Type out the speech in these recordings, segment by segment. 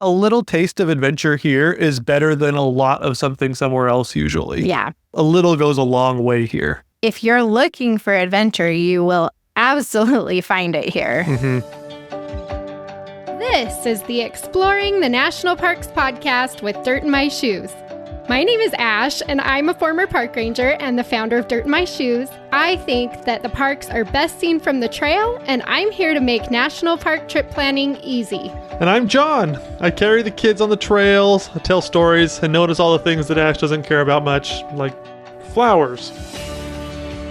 A little taste of adventure here is better than a lot of something somewhere else usually. Yeah. A little goes a long way here. If you're looking for adventure, you will absolutely find it here. This is the Exploring the National Parks podcast with Dirt in My Shoes. My name is Ash, and I'm a former park ranger and the founder of Dirt in My Shoes. I think that the parks are best seen from the trail, and I'm here to make national park trip planning easy. And I'm John. I carry the kids on the trails, I tell stories, and notice all the things that Ash doesn't care about much, like flowers.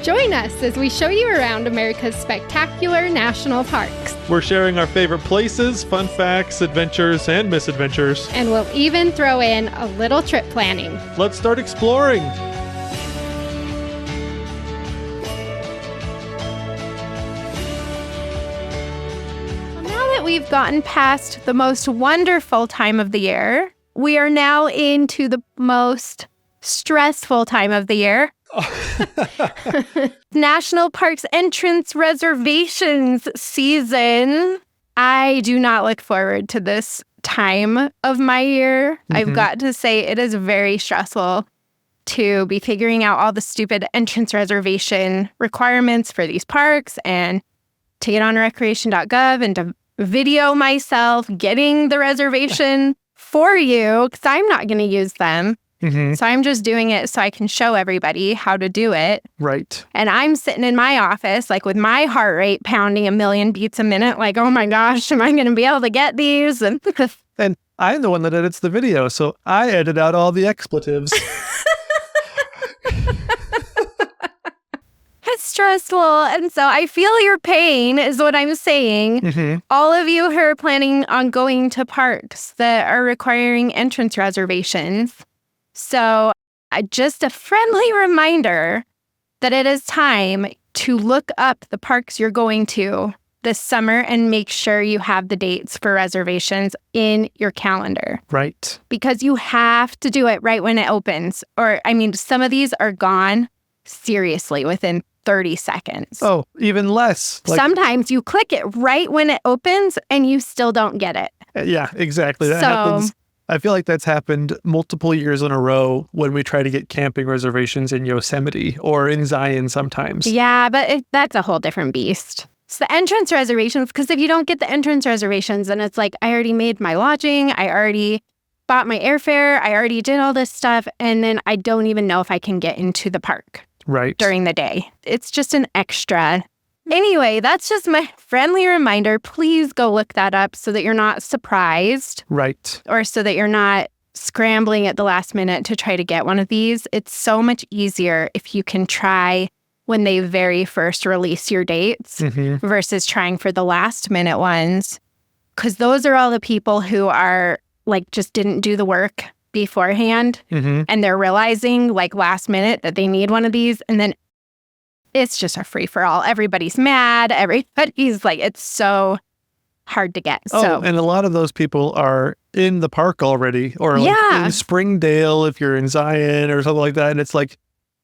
Join us as we show you around America's spectacular national parks. We're sharing our favorite places, fun facts, adventures, and misadventures. And we'll even throw in a little trip planning. Let's start exploring. Now that we've gotten past the most wonderful time of the year, we are now into the most stressful time of the year. National Parks entrance reservations season. I do not look forward to this time of my year. I've got to say it is very stressful to be figuring out all the stupid entrance reservation requirements for these parks and to get on recreation.gov and to video myself getting the reservation for you because I'm not going to use them. So I'm just doing it so I can show everybody how to do it. Right. And I'm sitting in my office, like with my heart rate pounding 1,000,000 beats a minute, like, oh my gosh, am I going to be able to get these? And I'm the one that edits the video, so I edit out all the expletives. it's stressful. And so I feel your pain is what I'm saying. All of you who are planning on going to parks that are requiring entrance reservations. So just a friendly reminder that it is time to look up the parks you're going to this summer and make sure you have the dates for reservations in your calendar. Right. Because you have to do it right when it opens. Or, I mean, some of these are gone seriously within 30 seconds. Oh, even less. Sometimes you click it right when it opens and you still don't get it. Yeah, exactly. That happens. I feel like that's happened multiple years in a row when we try to get camping reservations in Yosemite or in Zion sometimes. Yeah, but that's a whole different beast. It's the entrance reservations, because if you don't get the entrance reservations, then it's like, I already made my lodging, I already bought my airfare, I already did all this stuff, and then I don't even know if I can get into the park during the day. It's just an extra. Anyway, that's just my friendly reminder. Please go look that up so that you're not surprised. Right. Or so that you're not scrambling at the last minute to try to get one of these. It's so much easier if you can try when they very first release your dates versus trying for the last minute ones. Because those are all the people who are like just didn't do the work beforehand. And they're realizing like last minute that they need one of these. And then it's just a free-for-all. Everybody's mad. Everybody's like, it's so hard to get. And a lot of those people are in the park already. Or like in Springdale, if you're in Zion or something like that. And it's like,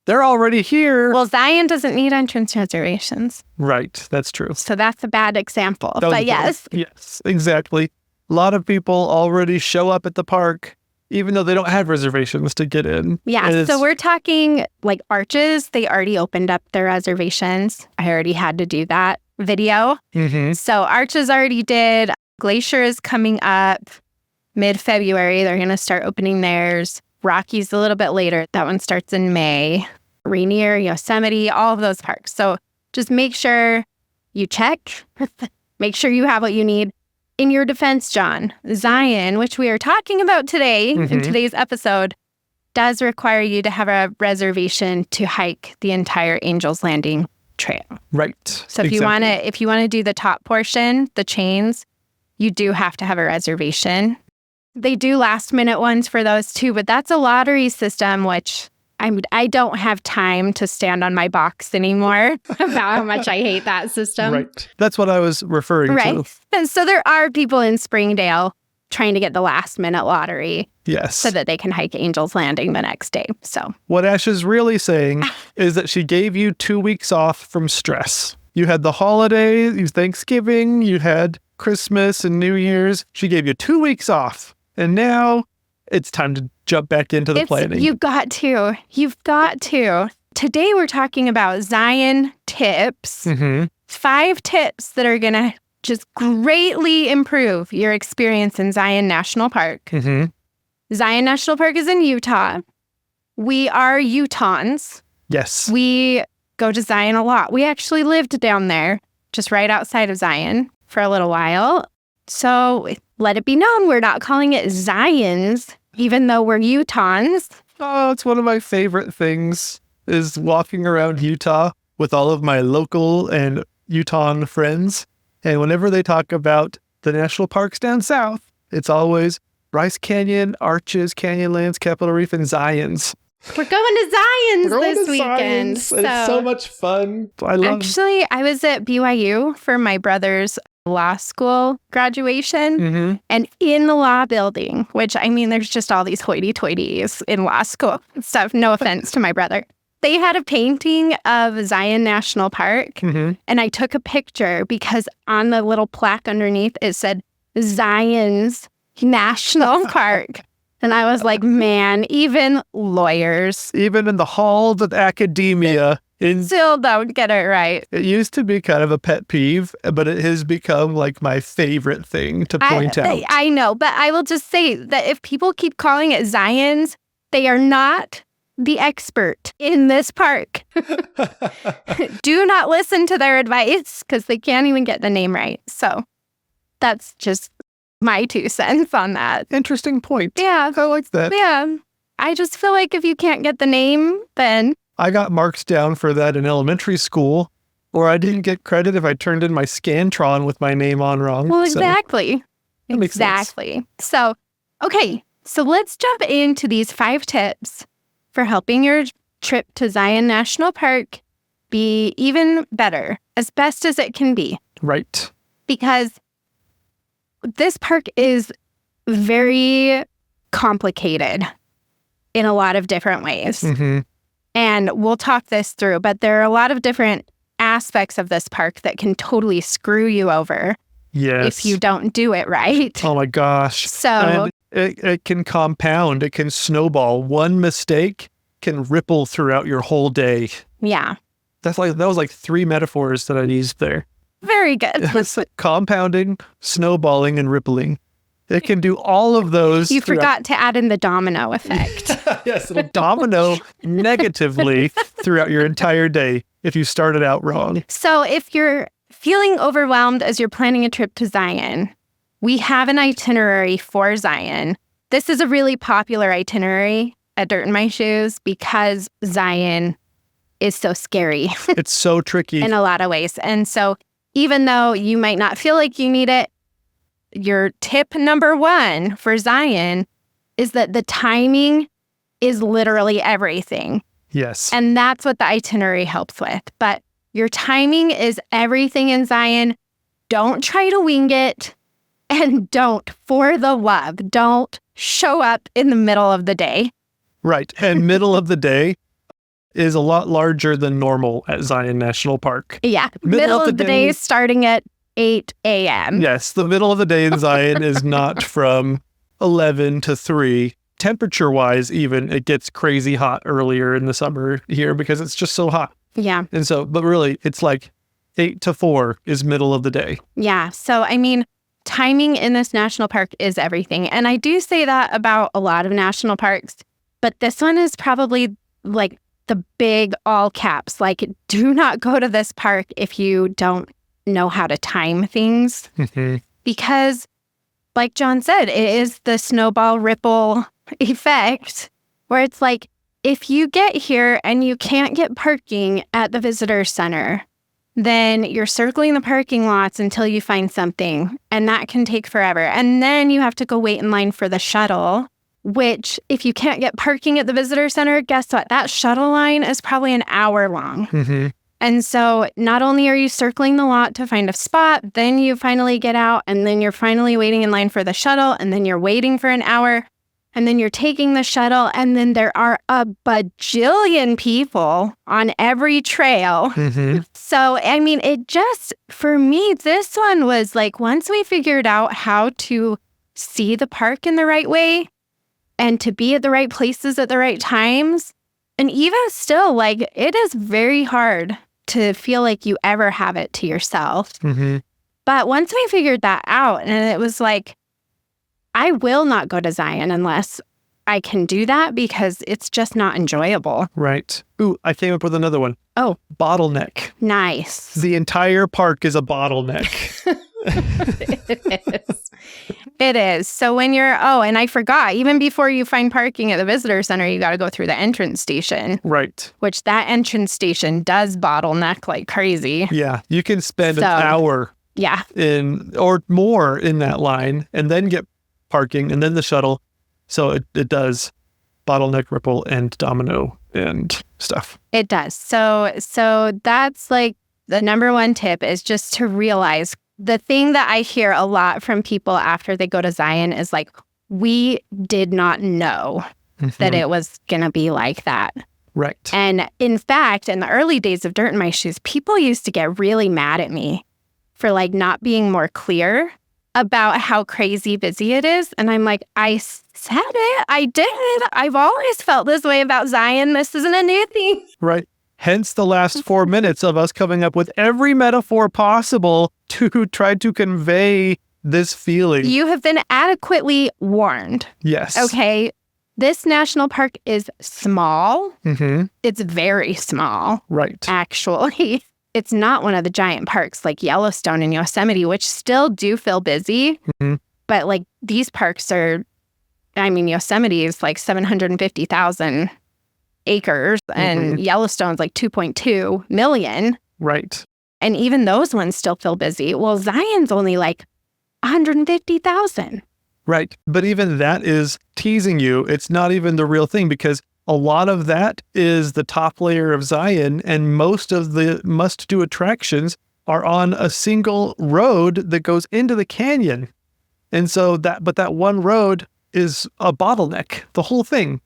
they're already here. Well, Zion doesn't need entrance reservations. Right. That's true. So that's a bad example. But yes. Yes, exactly. A lot of people already show up at the park even though they don't have reservations to get in. Yeah, so we're talking like Arches. They already opened up their reservations. I already had to do that video. So Arches already did. Glacier is coming up mid-February. They're going to start opening theirs. Rockies a little bit later. That one starts in May. Rainier, Yosemite, all of those parks. So just make sure you check. Make sure you have what you need. In your defense, John, Zion, which we are talking about today in today's episode, does require you to have a reservation to hike the entire Angel's Landing trail. Right. So if you want to do the top portion, the chains, you do have to have a reservation. They do last minute ones for those too, but that's a lottery system, which I don't have time to stand on my box anymore about how much I hate that system. Right. That's what I was referring to. And so there are people in Springdale trying to get the last minute lottery. Yes. So that they can hike Angel's Landing the next day. So what Ash is really saying is that she gave you 2 weeks off from stress. You had the holidays, Thanksgiving, you had Christmas and New Year's, she gave you 2 weeks off. And now it's time to jump back into the planning. You've got to. Today we're talking about Zion tips. 5 tips that are going to just greatly improve your experience in Zion National Park. Zion National Park is in Utah. We are Utahns. Yes. We go to Zion a lot. We actually lived down there, just right outside of Zion for a little while. So let it be known, we're not calling it Zions, even though we're Utahns. Oh, it's one of my favorite things is walking around Utah with all of my local and Utah friends. And whenever they talk about the national parks down south, it's always Bryce Canyon, Arches, Canyonlands, Capitol Reef, and Zions. We're going to Zions this weekend. It's so much fun. Actually, I was at BYU for my brother's law school graduation. And in the law building, which, I mean, there's just all these hoity-toities in law school and stuff. No offense to my brother. They had a painting of Zion National Park. And I took a picture because on the little plaque underneath, it said Zion's National Park. And I was like, man, even lawyers, even in the halls of academia, still don't get it right. It used to be kind of a pet peeve, but it has become like my favorite thing to point out. I know, but I will just say that if people keep calling it Zion's, they are not the expert in this park. Do not listen to their advice because they can't even get the name right. So that's just my 2 cents on that. Interesting point. Yeah. I like that. Yeah. I just feel like if you can't get the name, then... I got marks down for that in elementary school, or I didn't get credit if I turned in my Scantron with my name on wrong. Well, exactly. That makes sense. So, okay. So let's jump into these 5 tips for helping your trip to Zion National Park be even better, as best as it can be. Right. Because this park is very complicated in a lot of different ways. And we'll talk this through, but there are a lot of different aspects of this park that can totally screw you over if you don't do it right. Oh my gosh. So it can compound, it can snowball. One mistake can ripple throughout your whole day. Yeah. That was like 3 metaphors that I used there. Very good. It's like compounding, snowballing, and rippling. It can do all of those. You forgot to add in the domino effect. Yes, it'll domino negatively throughout your entire day if you started out wrong. So if you're feeling overwhelmed as you're planning a trip to Zion, we have an itinerary for Zion. This is a really popular itinerary at Dirt in My Shoes because Zion is so scary. It's so tricky. In a lot of ways. And so even though you might not feel like you need it, your tip number 1 for Zion is that the timing is literally everything. Yes. And that's what the itinerary helps with. But your timing is everything in Zion. Don't try to wing it. And don't, for the love, don't show up in the middle of the day. Right. And middle of the day is a lot larger than normal at Zion National Park. Yeah. Middle of the day is starting at 8 a.m. Yes. The middle of the day in Zion is not from 11 to 3. Temperature-wise, even, it gets crazy hot earlier in the summer here because it's just so hot. Yeah. And so, but really, it's like 8 to 4 is middle of the day. Yeah. So, I mean, timing in this national park is everything. And I do say that about a lot of national parks, but this one is probably like the big all caps. Like, do not go to this park if you don't know how to time things. Because, like John said, it is the snowball ripple effect where it's like, if you get here and you can't get parking at the visitor center, then you're circling the parking lots until you find something, and that can take forever. And then you have to go wait in line for the shuttle, which if you can't get parking at the visitor center, guess what? That shuttle line is probably an hour long. And so not only are you circling the lot to find a spot, then you finally get out, and then you're finally waiting in line for the shuttle, and then you're waiting for an hour. and then you're taking the shuttle, and then there are a bajillion people on every trail. So, I mean, it just, for me, this one was like, once we figured out how to see the park in the right way and to be at the right places at the right times, and even still, like, it is very hard to feel like you ever have it to yourself. But once we figured that out, and it was like, I will not go to Zion unless I can do that because it's just not enjoyable. Right. Ooh, I came up with another one. Oh. Bottleneck. Nice. The entire park is a bottleneck. It is. It is. So when you're, and I forgot, even before you find parking at the visitor center, you got to go through the entrance station. Right. Which that entrance station does bottleneck like crazy. Yeah. You can spend an hour or more in that line and then get parking and then the shuttle. So it does bottleneck, ripple, and domino and stuff. It does. So that's like the number one tip is just to realize the thing that I hear a lot from people after they go to Zion is like, we did not know that it was going to be like that. Right. And in fact, in the early days of Dirt in My Shoes, people used to get really mad at me for like not being more clear about how crazy busy it is. And I'm like, I said it. I did. I've always felt this way about Zion. This isn't a new thing. Right. Hence the last 4 minutes of us coming up with every metaphor possible to try to convey this feeling. You have been adequately warned. Yes. Okay. This national park is small. It's very small. Right. Actually. It's not one of the giant parks like Yellowstone and Yosemite, which still do feel busy. But like these parks are, I mean, Yosemite is like 750,000 acres and Yellowstone's like 2.2 million. Right. And even those ones still feel busy. Well, Zion's only like 150,000. Right. But even that is teasing you. It's not even the real thing because a lot of that is the top layer of Zion, and most of the must-do attractions are on a single road that goes into the canyon. And so that one road is a bottleneck, the whole thing.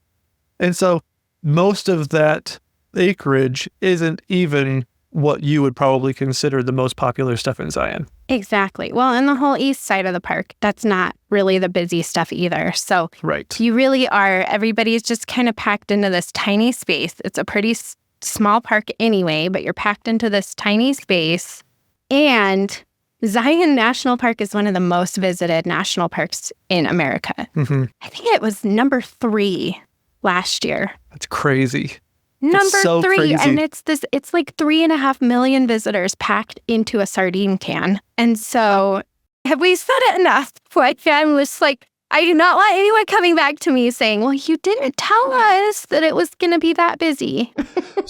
And so most of that acreage isn't even what you would probably consider the most popular stuff in Zion. Exactly. Well, in the whole east side of the park, that's not really the busy stuff either. So right. You really are, everybody's just kind of packed into this tiny space. It's a pretty small park anyway, but you're packed into this tiny space. And Zion National Park is one of the most visited national parks in America. I think it was number 3 last year. That's crazy. Number 3, crazy. and it's like 3.5 million visitors packed into a sardine can. And so, have we said it enough? I was like, I do not want anyone coming back to me saying, well, you didn't tell us that it was going to be that busy.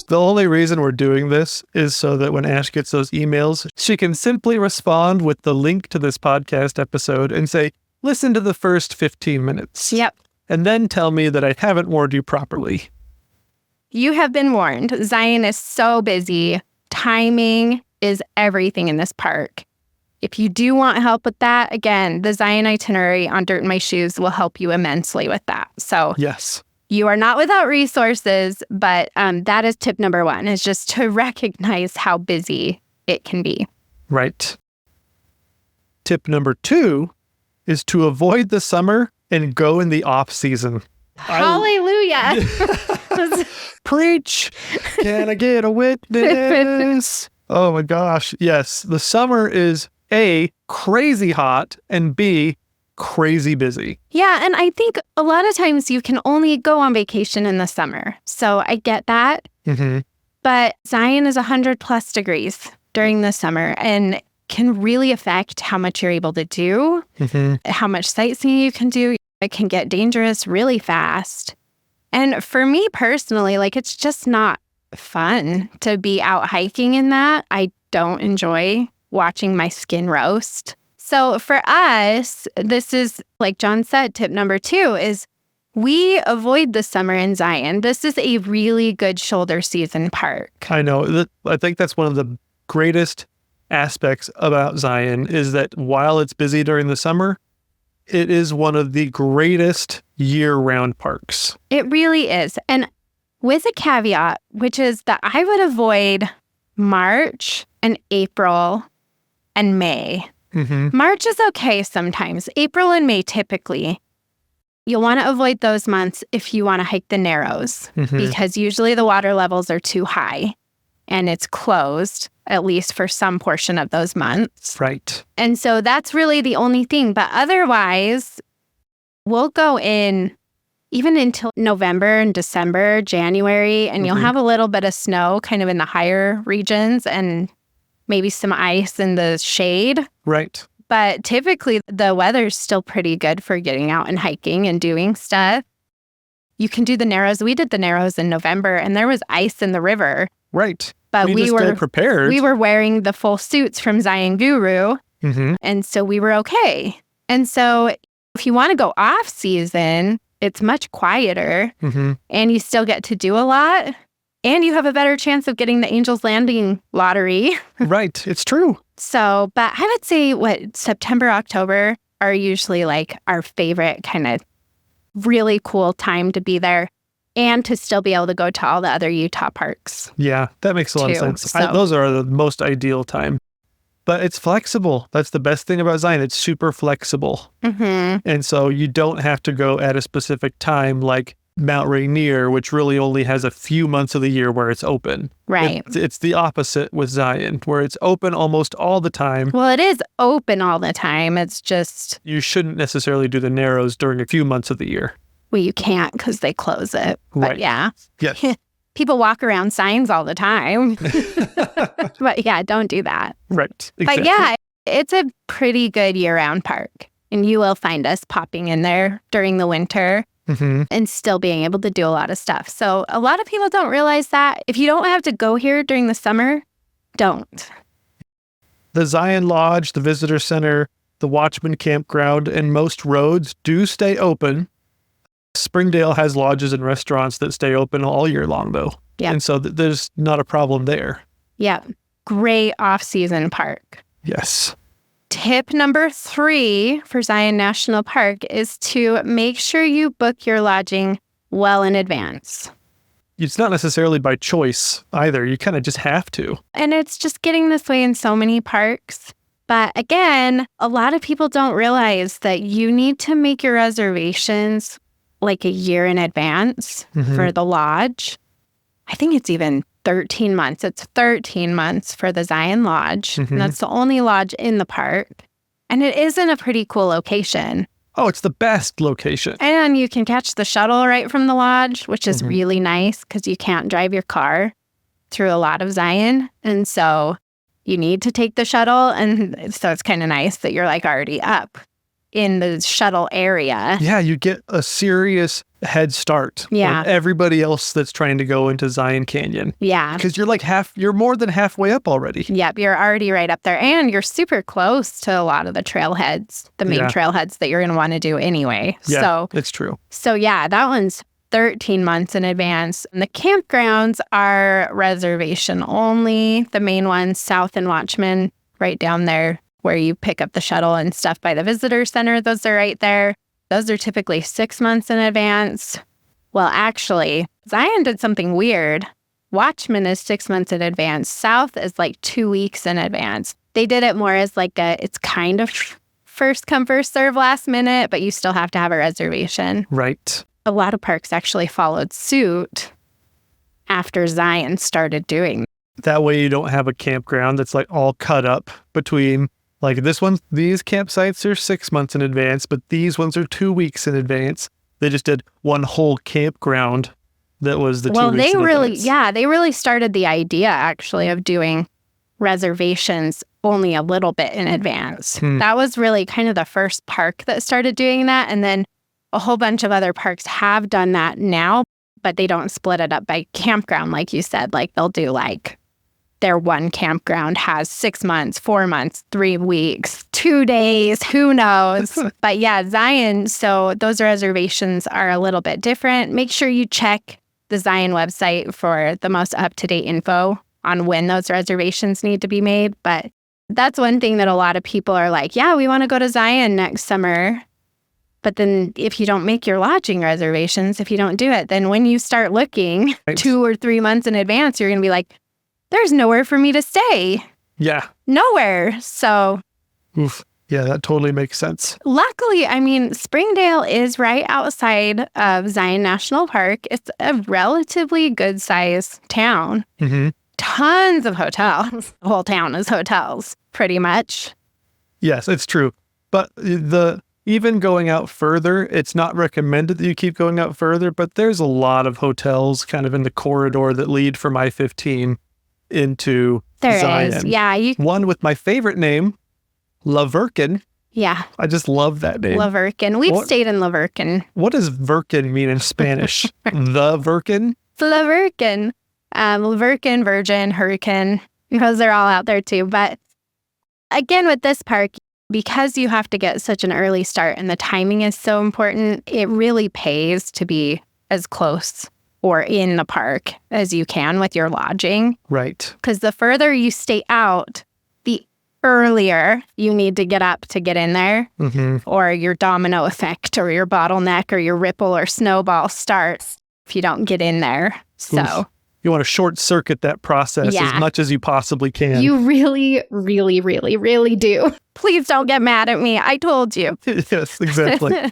The only reason we're doing this is so that when Ash gets those emails, she can simply respond with the link to this podcast episode and say, listen to the first 15 minutes. Yep. And then tell me that I haven't warned you properly. You have been warned. Zion is so busy. Timing is everything in this park. If you do want help with that, again, the Zion itinerary on Dirt in My Shoes will help you immensely with that. So yes, you are not without resources, but that is tip number 1, is just to recognize how busy it can be. Right. Tip number 2 is to avoid the summer and go in the off season. Hallelujah. Preach. Can I get a witness? Oh my gosh. Yes. The summer is A, crazy hot, and B, crazy busy. Yeah. And I think a lot of times you can only go on vacation in the summer. So I get that. But Zion is 100+ degrees during the summer and can really affect how much you're able to do, how much sightseeing you can do. It can get dangerous really fast. And for me personally, like, it's just not fun to be out hiking in that. I don't enjoy watching my skin roast. So for us, this is, like John said, tip number 2 is we avoid the summer in Zion. This is a really good shoulder season park. I know. I think that's one of the greatest aspects about Zion is that while it's busy during the summer, it is one of the greatest year-round parks. It really is. And with a caveat, which is that I would avoid March and April and May. March is okay sometimes. April and May typically. You'll want to avoid those months if you want to hike the Narrows because usually the water levels are too high and it's closed, at least for some portion of those months. Right. And so that's really the only thing. But otherwise, we'll go in even until November and December, January, and you'll have a little bit of snow kind of in the higher regions and maybe some ice in the shade. Right. But typically, the weather's still pretty good for getting out and hiking and doing stuff. You can do the Narrows. We did the Narrows in November, and there was ice in the river. Right. But we were prepared. We were wearing the full suits from Zion Guru, and so we were okay. And so if you want to go off season, it's much quieter, and you still get to do a lot, and you have a better chance of getting the Angel's Landing lottery. Right. It's true. So, but I would say September, October are usually like our favorite kind of really cool time to be there and to still be able to go to all the other Utah parks. Yeah, that makes a lot of sense. So. Those are the most ideal time. But it's flexible. That's the best thing about Zion. It's super flexible. And so you don't have to go at a specific time like Mount Rainier, which really only has a few months of the year where it's open. Right. It's the opposite with Zion, where it's open almost all the time. Well, it is open all the time. It's just... You shouldn't necessarily do the Narrows during a few months of the year. Well, you can't because they close it. Right. But yeah. Yes. People walk around signs all the time. But yeah, don't do that. Right. Exactly. But yeah, it's a pretty good year-round park. And you will find us popping in there during the winter. And still being able to do a lot of stuff. So a lot of people don't realize that. If you don't have to go here during the summer, don't. The Zion Lodge, the Visitor Center, the Watchman Campground, and most roads do stay open. Springdale has lodges and restaurants that stay open all year long, though. Yeah. And so there's not a problem there. Yeah. Great off-season park. Yes. Tip number 3 for Zion National Park is to make sure you book your lodging well in advance. It's not necessarily by choice either. You kind of just have to. And it's just getting this way in so many parks. But again, a lot of people don't realize that you need to make your reservations like a year in advance for the lodge. I think it's even 13 months. It's 13 months for the Zion Lodge. And that's the only lodge in the park. And it is in a pretty cool location. Oh, it's the best location. And you can catch the shuttle right from the lodge, which is really nice because you can't drive your car through a lot of Zion. And so you need to take the shuttle. And so it's kind of nice that you're like already up in the shuttle area. Yeah, you get a serious head start. Yeah. On everybody else that's trying to go into Zion Canyon. Yeah. Because you're more than halfway up already. Yep, you're already right up there. And you're super close to a lot of the trailheads, the main trailheads that you're going to want to do anyway. Yeah, it's true. So yeah, that one's 13 months in advance. And the campgrounds are reservation only. The main ones, South and Watchman, right down there where you pick up the shuttle and stuff by the visitor center. Those are right there. Those are typically 6 months in advance. Well, actually, Zion did something weird. Watchman is 6 months in advance. South is like 2 weeks in advance. They did it more as like it's kind of first come, first serve last minute, but you still have to have a reservation. Right. A lot of parks actually followed suit after Zion started doing. That way you don't have a campground that's like all cut up between like these campsites are 6 months in advance, but these ones are 2 weeks in advance. They just did one whole campground that was the 2 weeks in advance. They really started the idea actually of doing reservations only a little bit in advance. That was really kind of the first park that started doing that. And then a whole bunch of other parks have done that now, but they don't split it up by campground like you said. Like they'll do like their one campground has 6 months, 4 months, 3 weeks, 2 days, who knows? But yeah, Zion, so those reservations are a little bit different. Make sure you check the Zion website for the most up-to-date info on when those reservations need to be made. But that's one thing that a lot of people are like, yeah, we want to go to Zion next summer. But then if you don't make your lodging reservations, if you don't do it, then when you start looking 2 or 3 months in advance, you're going to be like, there's nowhere for me to stay. Yeah. Nowhere. So. Oof. Yeah, that totally makes sense. Luckily, I mean, Springdale is right outside of Zion National Park. It's a relatively good-sized town. Mm-hmm. Tons of hotels. The whole town is hotels, pretty much. Yes, it's true. But even going out further, it's not recommended that you keep going out further, but there's a lot of hotels kind of in the corridor that lead from I-15 into Zion. There is, yeah. One with my favorite name, La Verkin. Yeah. I just love that name. La Verkin. We've stayed in La Verkin. What does Verkin mean in Spanish? The Verkin? La Verkin. La Verkin, Virgin, Hurricane, because they're all out there too. But again, with this park, because you have to get such an early start and the timing is so important, it really pays to be as close or in the park as you can with your lodging. Right. Because the further you stay out, the earlier you need to get up to get in there, or your domino effect or your bottleneck or your ripple or snowball starts if you don't get in there. So. Oof. You want to short circuit that process as much as you possibly can. You really, really, really, really do. Please don't get mad at me. I told you. Yes, exactly.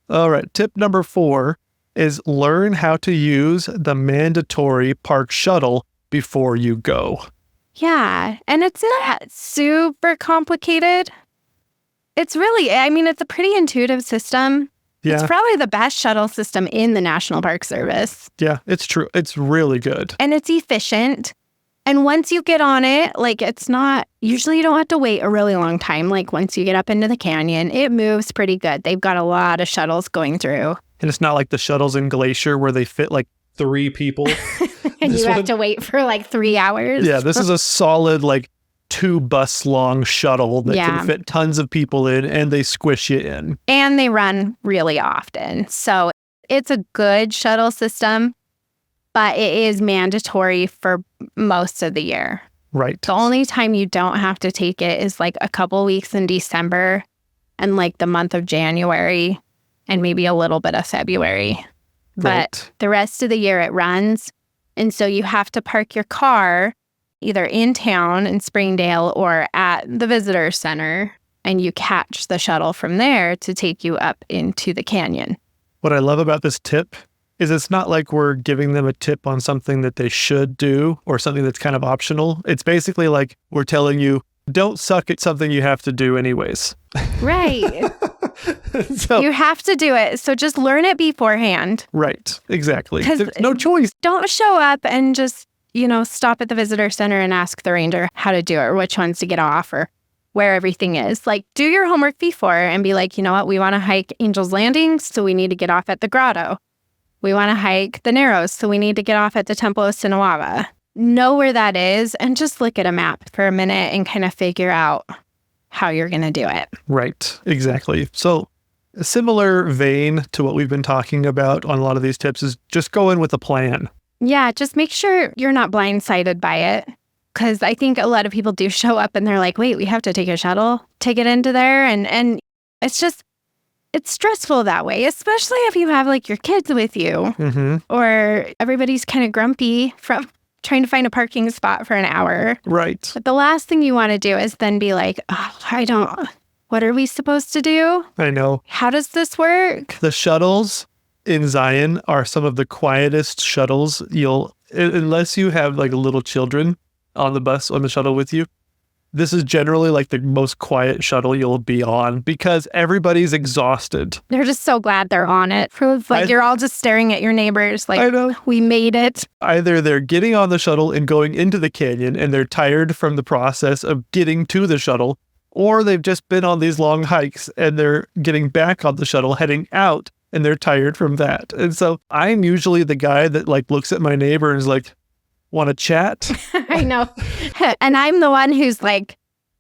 All right. Tip number 4 is learn how to use the mandatory park shuttle before you go. Yeah. And it's not super complicated. It's really, I mean, it's a pretty intuitive system. Yeah. It's probably the best shuttle system in the National Park Service. Yeah, it's true. It's really good. And it's efficient. And once you get on it, like it's not, usually you don't have to wait a really long time. Like once you get up into the canyon, it moves pretty good. They've got a lot of shuttles going through. And it's not like the shuttles in Glacier where they fit like 3 people. And you have to wait for like 3 hours. Yeah, this is a solid like 2 bus long shuttle that can fit tons of people in, and they squish you in. And they run really often. So it's a good shuttle system, but it is mandatory for most of the year. Right. The only time you don't have to take it is like a couple weeks in December and like the month of January and maybe a little bit of February. But the rest of the year it runs. And so you have to park your car either in town in Springdale or at the visitor center, and you catch the shuttle from there to take you up into the canyon. What I love about this tip is it's not like we're giving them a tip on something that they should do or something that's kind of optional. It's basically like we're telling you, don't suck at something you have to do anyways. Right. So, you have to do it. So just learn it beforehand. Right. Exactly. There's no choice. Don't show up and just, stop at the visitor center and ask the ranger how to do it or which ones to get off or where everything is. Like, do your homework before and be like, you know what? We want to hike Angel's Landing, so we need to get off at the grotto. We want to hike the Narrows, so we need to get off at the Temple of Sinawava. Know where that is and just look at a map for a minute and kind of figure out how you're going to do it. Right. Exactly. So a similar vein to what we've been talking about on a lot of these tips is just go in with a plan. Yeah, just make sure you're not blindsided by it. Because I think a lot of people do show up and they're like, wait, we have to take a shuttle to get into there. And it's stressful that way, especially if you have like your kids with you or everybody's kind of grumpy from trying to find a parking spot for an hour. Right. But the last thing you want to do is then be like, oh, what are we supposed to do? I know. How does this work? The shuttles in Zion are some of the quietest shuttles unless you have like little children on the shuttle with you. This is generally like the most quiet shuttle you'll be on because everybody's exhausted. They're just so glad they're on it. You're all just staring at your neighbors like, I know. We made it. Either they're getting on the shuttle and going into the canyon and they're tired from the process of getting to the shuttle, or they've just been on these long hikes and they're getting back on the shuttle, heading out, and they're tired from that. And so I'm usually the guy that like looks at my neighbor and is like, want to chat? I know. And I'm the one who's like,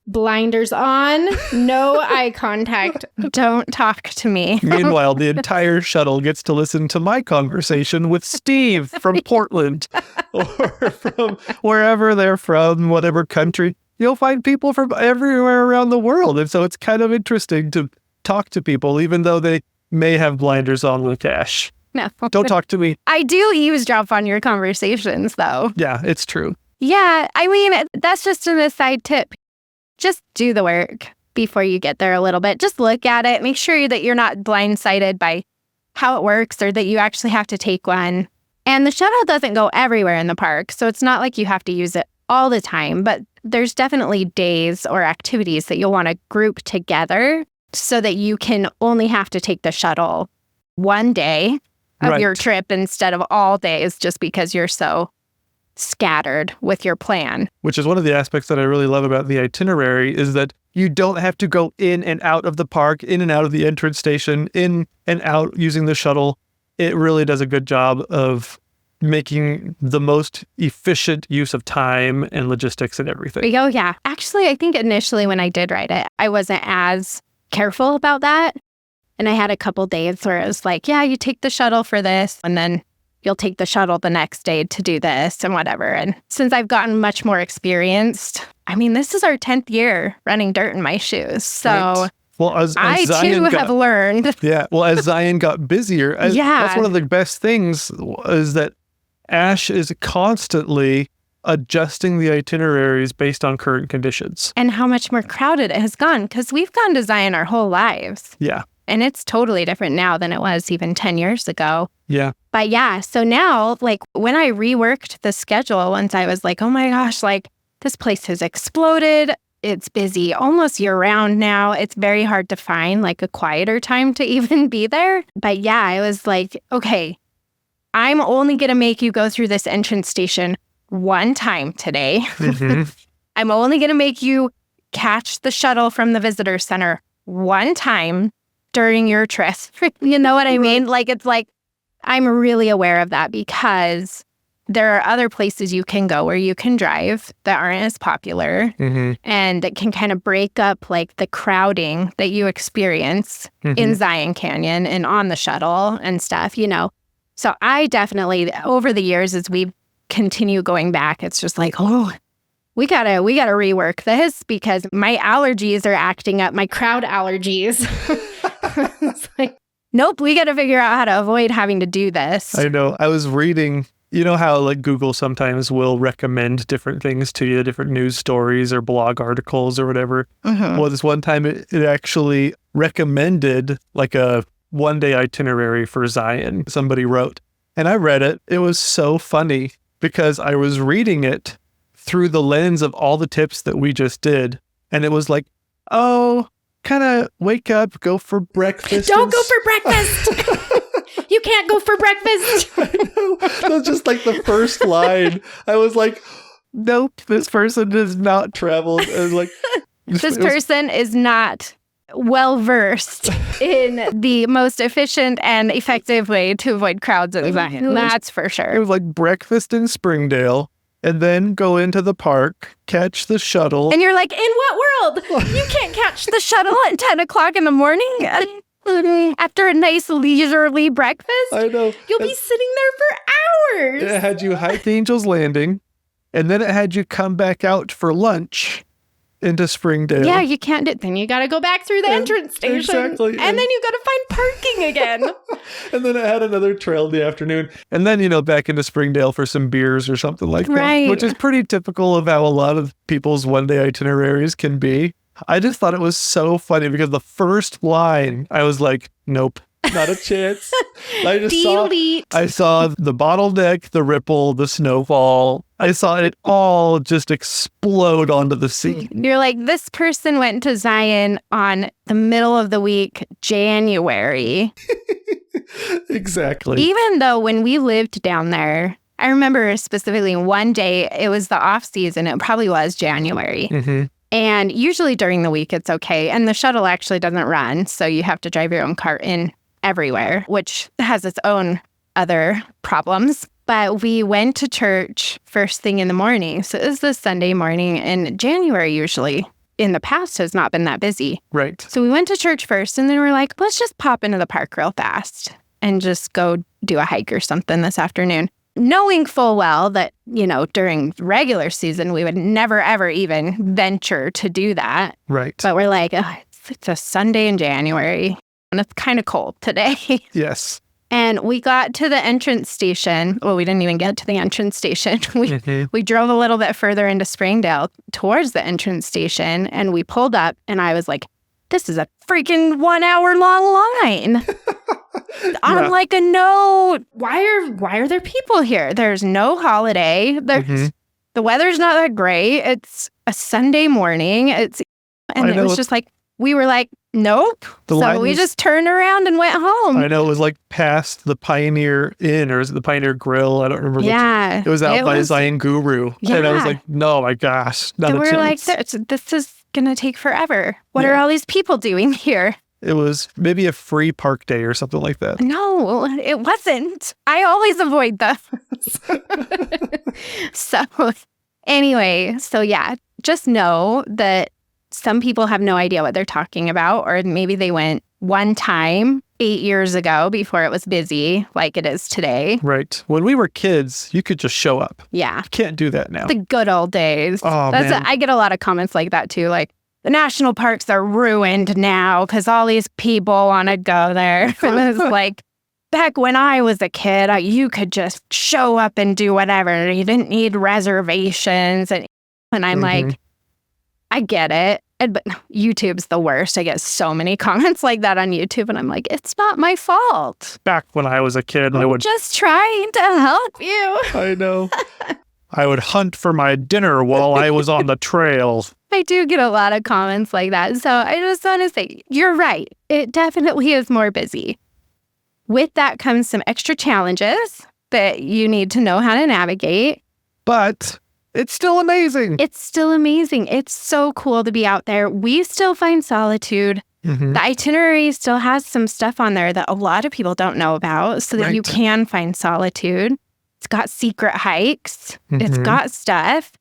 blinders on, no eye contact. Don't talk to me. Meanwhile, the entire shuttle gets to listen to my conversation with Steve from Portland or from wherever they're from, whatever country. You'll find people from everywhere around the world. And so it's kind of interesting to talk to people, even though they may have blinders on with Ash. No. Don't talk to me. I do eavesdrop on your conversations, though. Yeah, it's true. Yeah, I mean, that's just an aside tip. Just do the work before you get there a little bit. Just look at it. Make sure that you're not blindsided by how it works or that you actually have to take one. And the shuttle doesn't go everywhere in the park, so it's not like you have to use it all the time, but there's definitely days or activities that you'll want to group together so that you can only have to take the shuttle one day of your trip instead of all days just because you're so scattered with your plan. Which is one of the aspects that I really love about the itinerary is that you don't have to go in and out of the park, in and out of the entrance station, in and out using the shuttle. It really does a good job of making the most efficient use of time and logistics and everything. Oh, yeah. Actually, I think initially when I did write it, I wasn't as careful about that. And I had a couple days where it was like, yeah, you take the shuttle for this, and then you'll take the shuttle the next day to do this and whatever. And since I've gotten much more experienced, I mean, this is our 10th year running dirt in my shoes. So well, as I Zion too have learned. Yeah. Well, as Zion got busier, that's one of the best things is that Ash is constantly adjusting the itineraries based on current conditions. And how much more crowded it has gone, because we've gone to Zion our whole lives. Yeah. And it's totally different now than it was even 10 years ago. Yeah. But yeah, so now, like, when I reworked the schedule, once I was like, oh my gosh, like, this place has exploded. It's busy almost year round now. It's very hard to find, like, a quieter time to even be there. But yeah, I was like, okay, I'm only going to make you go through this entrance station one time today. Mm-hmm. I'm only going to make you catch the shuttle from the visitor center one time during your trip. You know what I mean? Like, it's like, I'm really aware of that because there are other places you can go where you can drive that aren't as popular, and it can kind of break up like the crowding that you experience in Zion Canyon and on the shuttle and stuff, you know? So I definitely, over the years, as we continue going back, it's just like, oh, we gotta rework this because my allergies are acting up, my crowd allergies. It's like, nope, we gotta figure out how to avoid having to do this. I know. I was reading, you know how like Google sometimes will recommend different things to you, different news stories or blog articles or whatever. Well, this one time it actually recommended like a one-day itinerary for Zion, somebody wrote. And I read it. It was so funny because I was reading it through the lens of all the tips that we just did. And it was like, oh, kind of wake up, go for breakfast. Don't go for breakfast. You can't go for breakfast. I know. That was just like the first line. I was like, nope, this person has not traveled. And like, this person is not well-versed in the most efficient and effective way to avoid crowds in Zion. That's for It sure. was like breakfast in Springdale and then go into the park, catch the shuttle. And you're like, in what world? You can't catch the shuttle at 10 o'clock in the morning after a nice leisurely breakfast? I know. You'll be sitting there for hours. It had you hike the Angel's Landing, and then it had you come back out for lunch into Springdale. Yeah, you can't do it. Then you got to go back through the entrance station. Exactly. And then you got to find parking again. And then it had another trail in the afternoon. And then, back into Springdale for some beers or something like that. Right. Which is pretty typical of how a lot of people's one-day itineraries can be. I just thought it was so funny because the first line, I was like, nope, not a chance. Delete. I saw the bottleneck, the ripple, the snowfall. I saw it all just explode onto the sea. You're like, this person went to Zion on the middle of the week, January. Exactly. Even though when we lived down there, I remember specifically one day, it was the off season. It probably was January. Mm-hmm. And usually during the week, it's okay. And the shuttle actually doesn't run. So you have to drive your own cart in everywhere, which has its own other problems. But we went to church first thing in the morning. So it was this Sunday morning, and January usually in the past has not been that busy. Right. So we went to church first, and then we're like, let's just pop into the park real fast and just go do a hike or something this afternoon. Knowing full well that, during regular season, we would never, ever even venture to do that. Right. But we're like, it's a Sunday in January. and it's kind of cold today. Yes. And we got to the entrance station. Well, we didn't even get to the entrance station. We drove a little bit further into Springdale towards the entrance station, and we pulled up, and I was like, this is a freaking 1 hour long line. I'm like, no, why are there people here? There's no holiday. The weather's not that great. It's a Sunday morning. It was just like, we were like, nope. So we just turned around and went home. I know, it was like past the Pioneer Inn, or is it the Pioneer Grill? I don't remember. Yeah. It was out by Zion Guru. Yeah. And I was like, no, my gosh. And we're like, this is going to take forever. What are all these people doing here? It was maybe a free park day or something like that. No, it wasn't. I always avoid those. So anyway, just know that some people have no idea what they're talking about, or maybe they went one time 8 years ago before it was busy like it is today. Right. When we were kids, you could just show up. Yeah. You can't do that now. The good old days. Oh, man. I get a lot of comments like that too. Like, the national parks are ruined now because all these people want to go there. And it's like, back when I was a kid, you could just show up and do whatever. You didn't need reservations. And I'm like, I get it. But YouTube's the worst. I get so many comments like that on YouTube. And I'm like, it's not my fault. Back when I was a kid, I would just trying to help you. I know. I would hunt for my dinner while I was on the trail. I do get a lot of comments like that. So I just want to say, you're right. It definitely is more busy. With that comes some extra challenges that you need to know how to navigate. But it's still amazing. It's still amazing. It's so cool to be out there. We still find solitude. The itinerary still has some stuff on there that a lot of people don't know about, so that you can find solitude. It's got secret hikes. It's got stuff.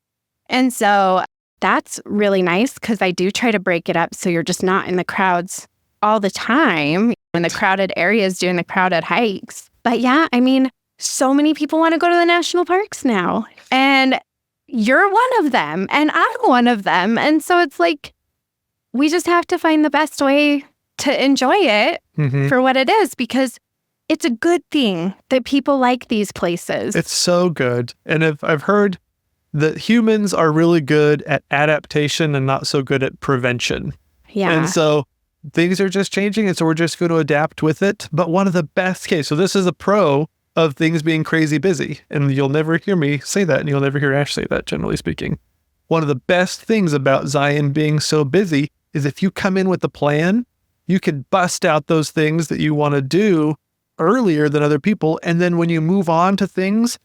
And so that's really nice, because I do try to break it up so you're just not in the crowds all the time, in the crowded areas doing the crowded hikes. But yeah, I mean, so many people want to go to the national parks now. And you're one of them, and I'm one of them. And so it's like, we just have to find the best way to enjoy it for what it is, because it's a good thing that people like these places. It's so good. And I've heard that humans are really good at adaptation and not so good at prevention. Yeah. And so things are just changing, and so we're just going to adapt with it. But one of the best cases, so this is a pro of things being crazy busy, and you'll never hear me say that, and you'll never hear Ash say that, generally speaking. One of the best things about Zion being so busy is if you come in with a plan, you can bust out those things that you want to do earlier than other people. And then when you move on to things,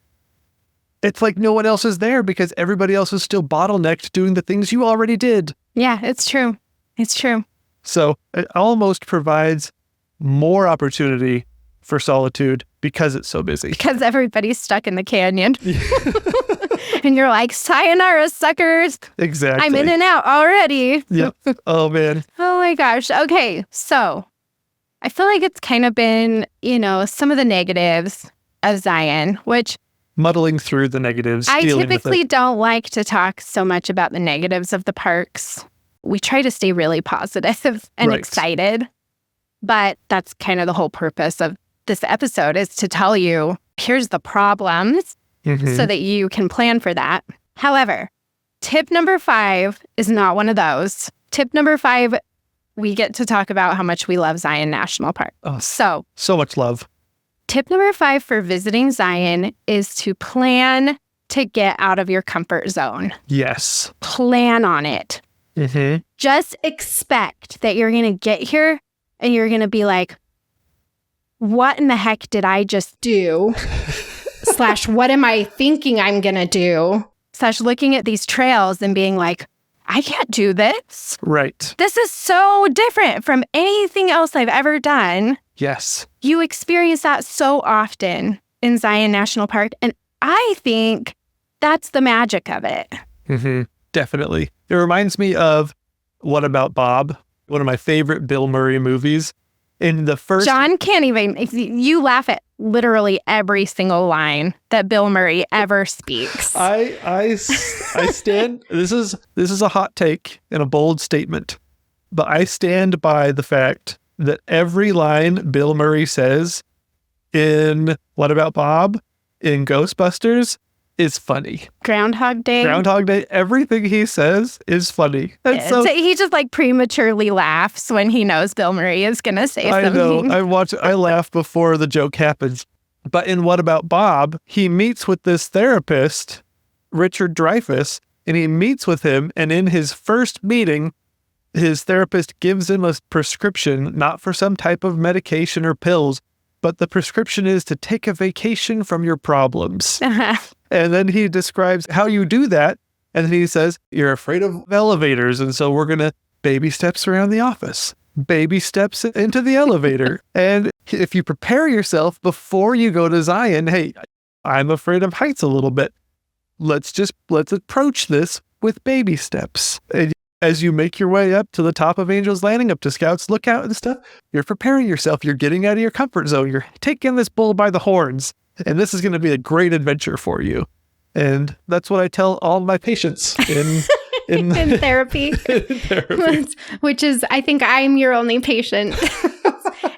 it's like no one else is there because everybody else is still bottlenecked doing the things you already did. Yeah, it's true. It's true. So it almost provides more opportunity for solitude because it's so busy. Because everybody's stuck in the canyon. And you're like, sayonara, suckers. Exactly. I'm in and out already. Yep. Oh, man. Oh, my gosh. Okay, so I feel like it's kind of been, some of the negatives of Zion, which muddling through the negatives. I typically don't like to talk so much about the negatives of the parks. We try to stay really positive and excited, but that's kind of the whole purpose of this episode, is to tell you, here's the problems so that you can plan for that. However, tip number 5 is not one of those. Tip number 5, we get to talk about how much we love Zion National Park. Oh, so much love. Tip number 5 for visiting Zion is to plan to get out of your comfort zone. Yes. Plan on it. Just expect that you're going to get here and you're going to be like, what in the heck did I just do? / what am I thinking I'm going to do? / looking at these trails and being like, I can't do this. Right. This is so different from anything else I've ever done. Yes. You experience that so often in Zion National Park. And I think that's the magic of it. Definitely. It reminds me of What About Bob? One of my favorite Bill Murray movies. In the first... John can't even... You laugh at literally every single line that Bill Murray ever speaks. I stand... This is a hot take and a bold statement, but I stand by the fact that every line Bill Murray says in What About Bob, in Ghostbusters, is funny. Groundhog Day. Everything he says is funny. And so he just like prematurely laughs when he knows Bill Murray is going to say something. I know. I laugh before the joke happens. But in What About Bob, he meets with this therapist, Richard Dreyfuss, and he meets with him. And in his first meeting, his therapist gives him a prescription, not for some type of medication or pills, but the prescription is to take a vacation from your problems. And then he describes how you do that. And then he says, you're afraid of elevators. And so we're going to baby steps around the office, baby steps into the elevator. And if you prepare yourself before you go to Zion, hey, I'm afraid of heights a little bit. Let's approach this with baby steps. And as you make your way up to the top of Angel's Landing, up to Scouts Lookout and stuff, you're preparing yourself. You're getting out of your comfort zone. You're taking this bull by the horns. And this is going to be a great adventure for you. And that's what I tell all my patients in therapy. Which is, I think I'm your only patient.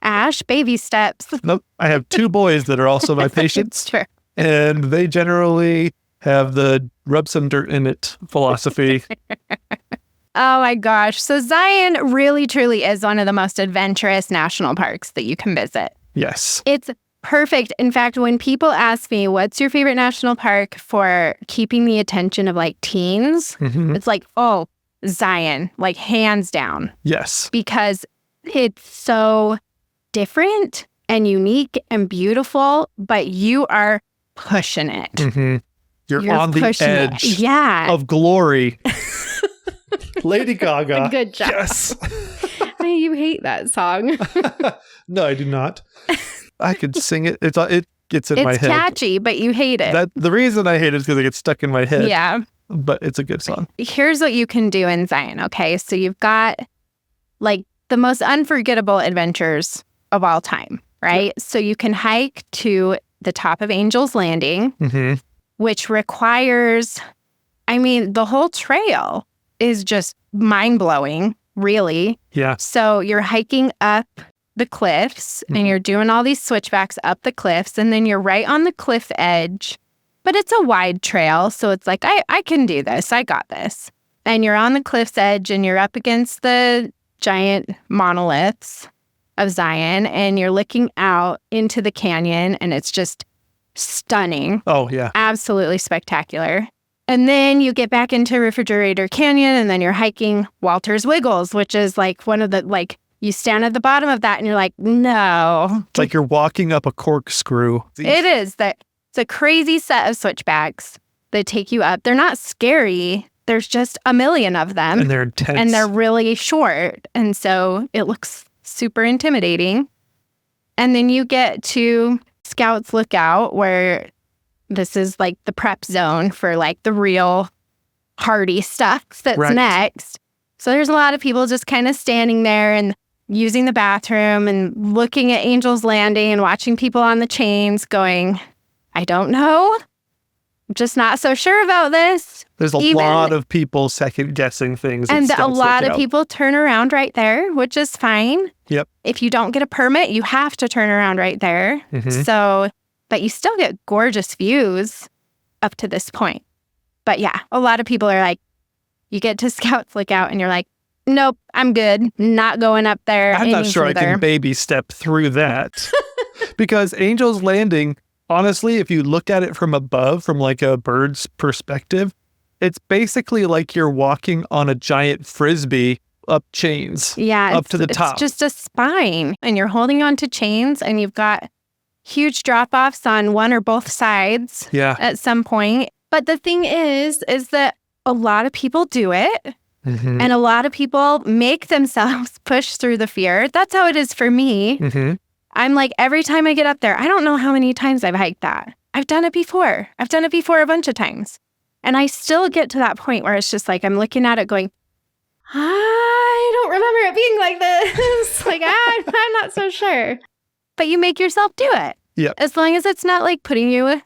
Ash, baby steps. Nope. I have 2 boys that are also my patients. Sure. And they generally have the rub some dirt in it philosophy. Oh my gosh. So Zion really, truly is one of the most adventurous national parks that you can visit. Yes. It's perfect. In fact, when people ask me, what's your favorite national park for keeping the attention of like teens? It's like, oh, Zion, like hands down. Yes. Because it's so different and unique and beautiful, but you are pushing it. You're on the edge of glory. Lady Gaga. Good job. Yes. You hate that song. No, I do not. I could sing it. It gets in my head. It's catchy, but you hate it. The reason I hate it is because it gets stuck in my head. Yeah. But it's a good song. Here's what you can do in Zion, okay? So you've got like the most unforgettable adventures of all time, right? Yep. So you can hike to the top of Angel's Landing, which requires, the whole trail is just mind-blowing, really. Yeah. So you're hiking up the cliffs and you're doing all these switchbacks up the cliffs, and then you're right on the cliff edge. But it's a wide trail, so it's like, I can do this. I got this. And you're on the cliff's edge and you're up against the giant monoliths of Zion, and you're looking out into the canyon, and it's just stunning. Oh, yeah. Absolutely spectacular. And then you get back into Refrigerator Canyon, and then you're hiking Walter's Wiggles, which is like one of the, like, you stand at the bottom of that and you're like, no. It's like you're walking up a corkscrew. It is. It's a crazy set of switchbacks that take you up. They're not scary. There's just a million of them. And they're intense. And they're really short. And so it looks super intimidating. And then you get to Scouts Lookout, where this is like the prep zone for like the real hardy stuff that's next. So there's a lot of people just kind of standing there and using the bathroom and looking at Angel's Landing and watching people on the chains going, I don't know. I'm just not so sure about this. There's a lot of people second guessing things. And a lot of people turn around right there, which is fine. Yep. If you don't get a permit, you have to turn around right there. So, but you still get gorgeous views up to this point. But yeah, a lot of people are like, you get to Scouts Lookout and you're like, nope, I'm good. Not going up there. I'm not sure further. I can baby step through that. Because Angel's Landing, honestly, if you look at it from above, from like a bird's perspective, it's basically like you're walking on a giant Frisbee up chains. Yeah. Up to the top. It's just a spine. And you're holding on to chains, and you've got huge drop-offs on one or both sides at some point. But the thing is that a lot of people do it. And a lot of people make themselves push through the fear. That's how it is for me. I'm like, every time I get up there, I don't know how many times I've hiked that. I've done it before. A bunch of times. And I still get to that point where it's just like, I'm looking at it going, I don't remember it being like this. Like, I'm not so sure. But you make yourself do it. Yeah. As long as it's not like putting your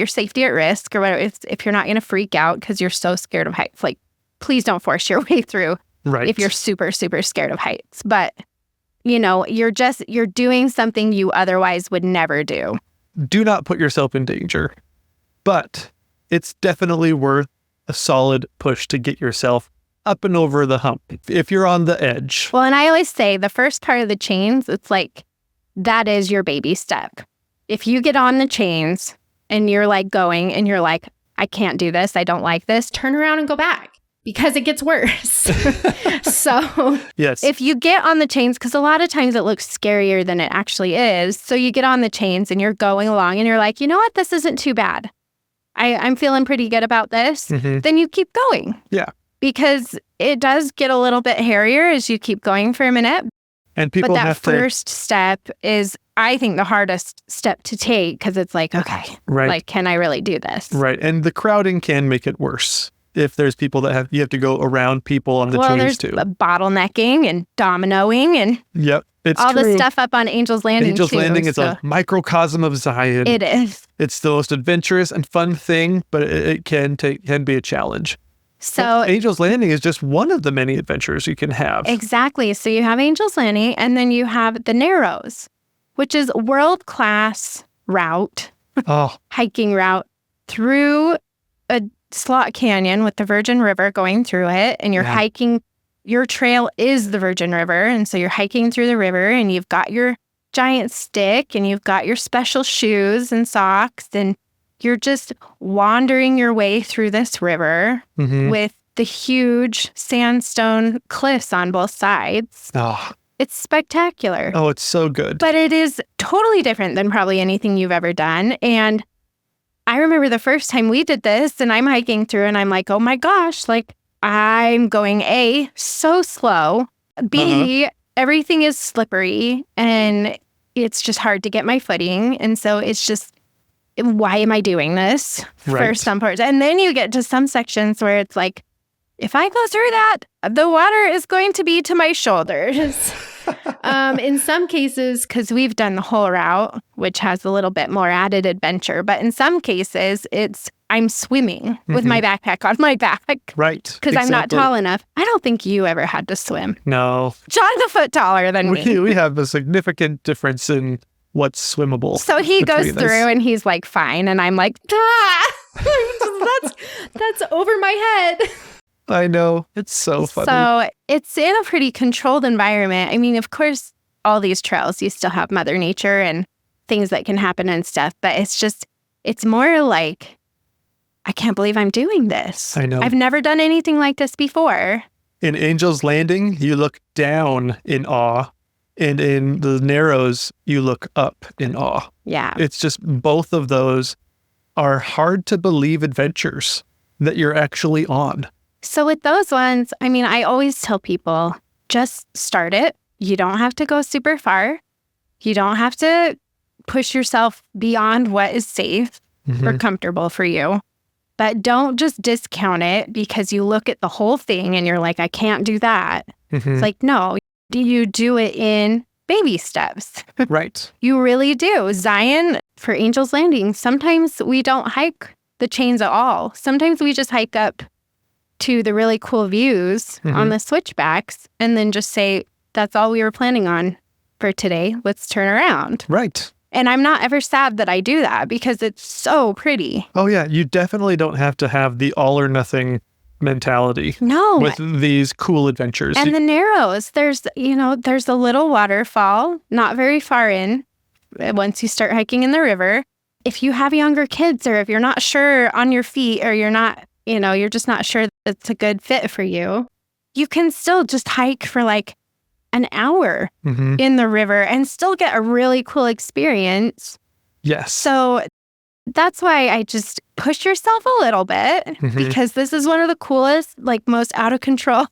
safety at risk or whatever. If you're not going to freak out because you're so scared of heights, like, please don't force your way through if you're super, super scared of heights. But, you're doing something you otherwise would never do. Do not put yourself in danger. But it's definitely worth a solid push to get yourself up and over the hump if you're on the edge. Well, and I always say the first part of the chains, it's like, that is your baby step. If you get on the chains and you're like going and you're like, I can't do this, I don't like this, Turn around and go back because it gets worse. So yes, if you get on the chains, because a lot of times it looks scarier than it actually is. So you get on the chains and you're going along and you're like, you know what, this isn't too bad. I'm feeling pretty good about this. Then you keep going. Yeah. Because it does get a little bit hairier as you keep going for a minute. And people but that have first step is, I think, the hardest step to take because it's like, okay, right. Like, can I really do this? Right. And the crowding can make it worse if there's people that you have to go around people on the chains there's too. Bottlenecking and dominoing and Yep. It's all true. the stuff up on Angel's Landing. Angel's too, Landing is a microcosm of Zion. It is. It's the most adventurous and fun thing, but it can be a challenge. So but Angel's Landing is just one of the many adventures you can have. Exactly. So you have Angel's Landing, and then you have the Narrows, which is world-class route, hiking route through a slot canyon with the Virgin River going through it, and you're hiking. Your trail is the Virgin River, and so you're hiking through the river, and you've got your giant stick, and you've got your special shoes and socks, and you're just wandering your way through this river with the huge sandstone cliffs on both sides. Oh. It's spectacular. Oh, it's so good. But it is totally different than probably anything you've ever done. And I remember the first time we did this, and I'm hiking through, and I'm like, oh my gosh, like, I'm going A, so slow. B, everything is slippery, and it's just hard to get my footing. And so it's just, why am I doing this for some parts? And then you get to some sections where it's like, if I go through that, the water is going to be to my shoulders. In some cases, because we've done the whole route, which has a little bit more added adventure, but in some cases, I'm swimming with my backpack on my back. Right. Because I'm not tall enough. I don't think you ever had to swim. No. John's a foot taller than me. We have a significant difference in what's swimmable. So he goes through and he's like, fine. And I'm like, that's over my head. I know. It's so funny. So it's in a pretty controlled environment. I mean, of course, all these trails, you still have Mother Nature and things that can happen and stuff. But it's more like, I can't believe I'm doing this. I know. I've never done anything like this before. In Angel's Landing, you look down in awe. And in the Narrows, you look up in awe. Yeah. It's just both of those are hard to believe adventures that you're actually on. So with those ones, I mean, I always tell people, just start it. You don't have to go super far. You don't have to push yourself beyond what is safe or comfortable for you. But don't just discount it because you look at the whole thing and you're like, I can't do that. It's like, no, you do it in baby steps. Right. You really do. Zion, for Angel's Landing, sometimes we don't hike the chains at all. Sometimes we just hike up to the really cool views on the switchbacks and then just say, that's all we were planning on for today. Let's turn around. Right. And I'm not ever sad that I do that because it's so pretty. Oh, yeah. You definitely don't have to have the all or nothing mentality with these cool adventures. And the Narrows, there's a little waterfall, not very far in, once you start hiking in the river. If you have younger kids or if you're not sure on your feet or you're not, you're just not sure that it's a good fit for you, you can still just hike for like an hour in the river and still get a really cool experience. Yes. So that's why I just push yourself a little bit because this is one of the coolest, like most out of control,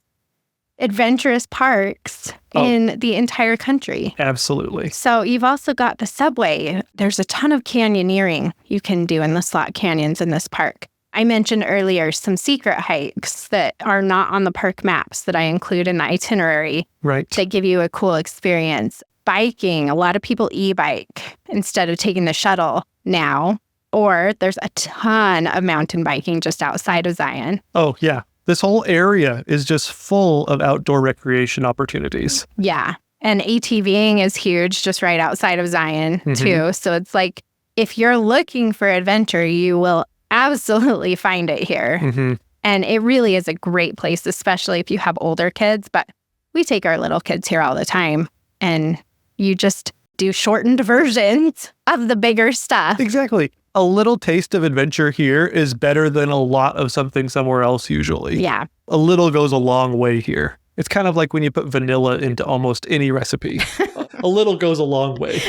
adventurous parks in the entire country. Absolutely. So you've also got the subway. There's a ton of canyoneering you can do in the slot canyons in this park. I mentioned earlier some secret hikes that are not on the park maps that I include in the itinerary. Right. That give you a cool experience. Biking, a lot of people e-bike instead of taking the shuttle now. Or there's a ton of mountain biking just outside of Zion. Oh, yeah. This whole area is just full of outdoor recreation opportunities. Yeah. And ATVing is huge just right outside of Zion, too. So it's like, if you're looking for adventure, you will absolutely find it here. And it really is a great place, especially if you have older kids. But we take our little kids here all the time. And you just do shortened versions of the bigger stuff. Exactly. A little taste of adventure here is better than a lot of something somewhere else usually. Yeah. A little goes a long way here. It's kind of like when you put vanilla into almost any recipe. A little goes a long way.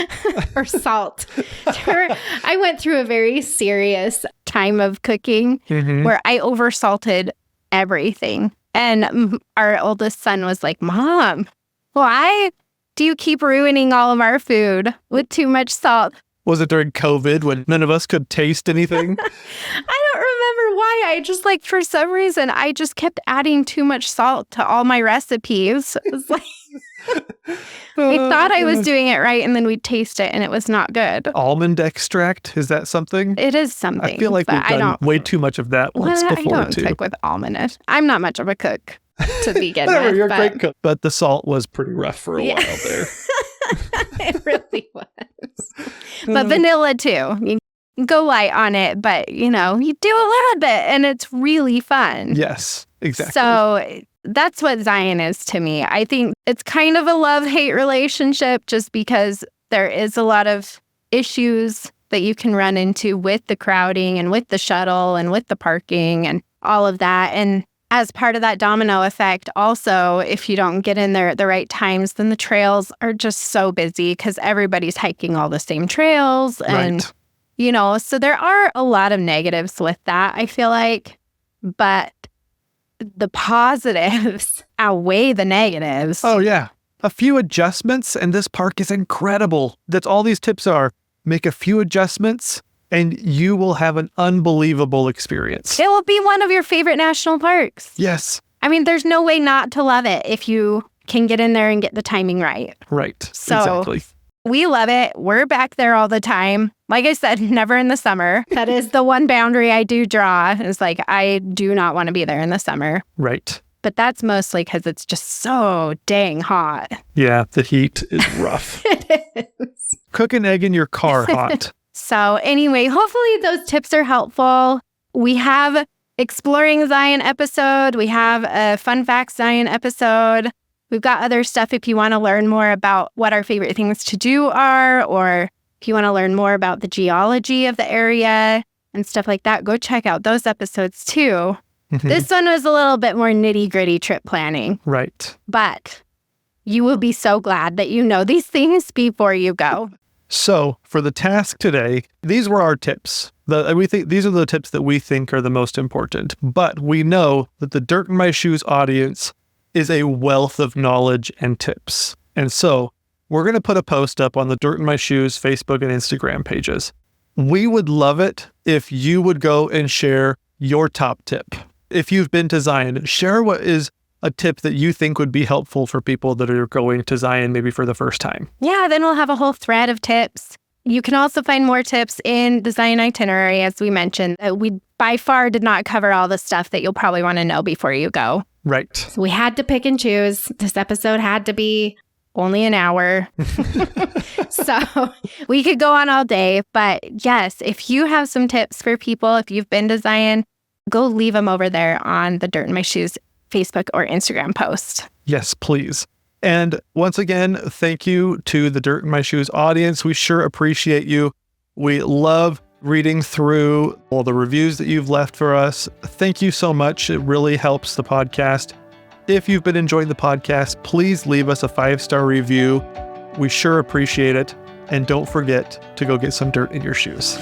Or salt. I went through a very serious time of cooking where I oversalted everything. And our oldest son was like, Mom, why do you keep ruining all of our food with too much salt? Was it during COVID when none of us could taste anything? I don't remember why. I just for some reason, I just kept adding too much salt to all my recipes. It was like, I thought I was doing it right, and then we'd taste it, and it was not good. Almond extract, is that something? It is something. I feel like we've done way too much of that once before, I don't cook with almond. I'm not much of a cook to begin Whatever, with. You're a great cook. But the salt was pretty rough for a while there. It really was. But vanilla too. You go light on it, but you do a little bit and it's really fun. Yes, exactly. So that's what Zion is to me. I think it's kind of a love-hate relationship just because there is a lot of issues that you can run into with the crowding and with the shuttle and with the parking and all of that. And as part of that domino effect, also, if you don't get in there at the right times, then the trails are just so busy because everybody's hiking all the same trails. And, so there are a lot of negatives with that, I feel like. But the positives outweigh the negatives. Oh, yeah. A few adjustments, and this park is incredible. That's all these tips are. Make a few adjustments, and you will have an unbelievable experience. It will be one of your favorite national parks. Yes. I mean, there's no way not to love it if you can get in there and get the timing right. Right. So exactly. We love it. We're back there all the time. Like I said, never in the summer. That is the one boundary I do draw. Is I do not want to be there in the summer. Right. But that's mostly because it's just so dang hot. Yeah, the heat is rough. It is. Cook an egg in your car hot. So anyway, hopefully those tips are helpful. We have Exploring Zion episode. We have a Fun Facts Zion episode. We've got other stuff if you want to learn more about what our favorite things to do are, or if you want to learn more about the geology of the area and stuff like that, go check out those episodes too. This one was a little bit more nitty-gritty trip planning. Right. But you will be so glad that you know these things before you go. So for the task today, these were our tips. We think these are the tips that we think are the most important. But we know that the Dirt in My Shoes audience is a wealth of knowledge and tips. And so we're going to put a post up on the Dirt in My Shoes Facebook and Instagram pages. We would love it if you would go and share your top tip. If you've been to Zion, share what is a tip that you think would be helpful for people that are going to Zion maybe for the first time. Yeah, then we'll have a whole thread of tips. You can also find more tips in the Zion itinerary, as we mentioned. We by far did not cover all the stuff that you'll probably want to know before you go. Right. So we had to pick and choose. This episode had to be only an hour. So we could go on all day. But yes, if you have some tips for people, if you've been to Zion, go leave them over there on the Dirt in My Shoes Facebook or Instagram post. Yes, please. And once again, thank you to the Dirt in My Shoes audience. We sure appreciate you. We love reading through all the reviews that you've left for us. Thank you so much. It really helps the podcast. If you've been enjoying the podcast, please leave us a 5-star review. We sure appreciate it. And don't forget to go get some dirt in your shoes.